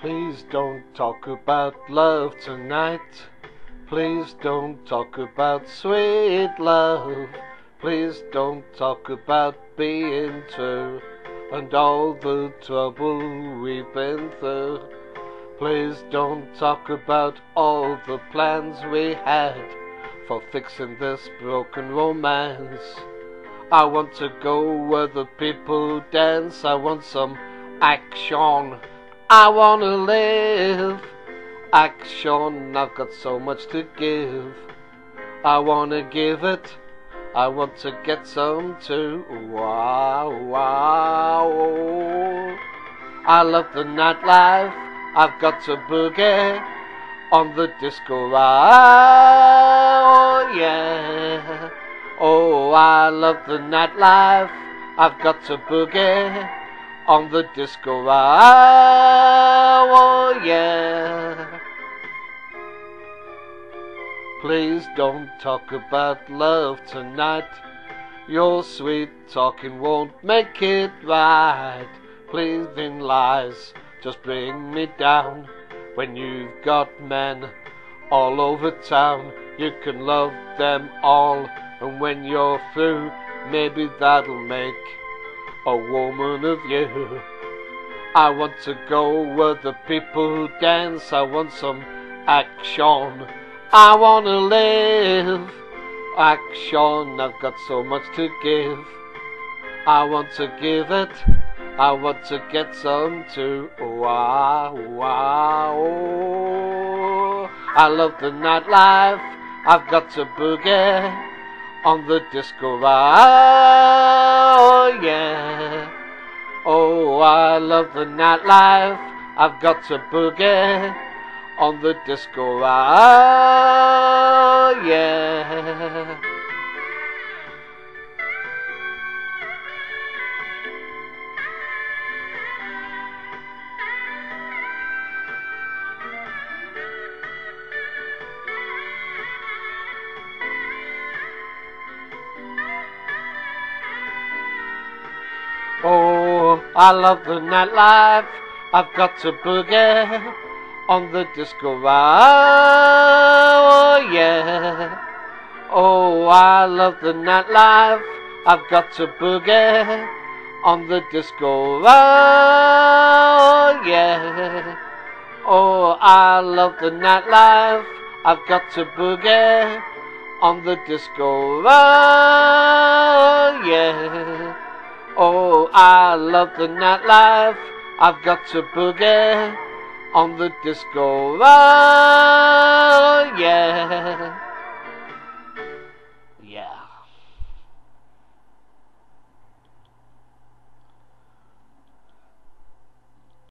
Please don't talk about love tonight. Please don't talk about sweet love. Please don't talk about being true and all the trouble we've been through. Please don't talk about all the plans we had for fixing this broken romance. I want to go where the people dance. I want some action. I want to live. Action, I've got so much to give. I want to give it. I want to get some too. Wow, wow. I love the nightlife. I've got to boogie on the disco ride. Oh yeah. Oh, I love the nightlife. I've got to boogie on the disco ride. Oh yeah. Please don't talk about love tonight. Your sweet talking won't make it right. Pleasing lies just bring me down. When you've got men all over town, you can love them all, and when you're through, maybe that'll make a woman of you. I want to go where the people dance. I want some action. I want to live. Action, I've got so much to give. I want to give it. I want to get some too. Wow, wow. I love the nightlife. I've got to boogie on the disco ride. Oh yeah. Oh, I love the nightlife. I've got to boogie on the disco ride. Oh yeah. Oh, I love the nightlife. I've got to boogie on the disco ride. Oh yeah. Oh, I love the nightlife. I've got to boogie on the disco ride. Oh yeah. Oh, I love the nightlife. I've got to boogie on the disco ride. Oh yeah. Oh, I love the nightlife. I've got to boogie on the disco ride. Oh yeah.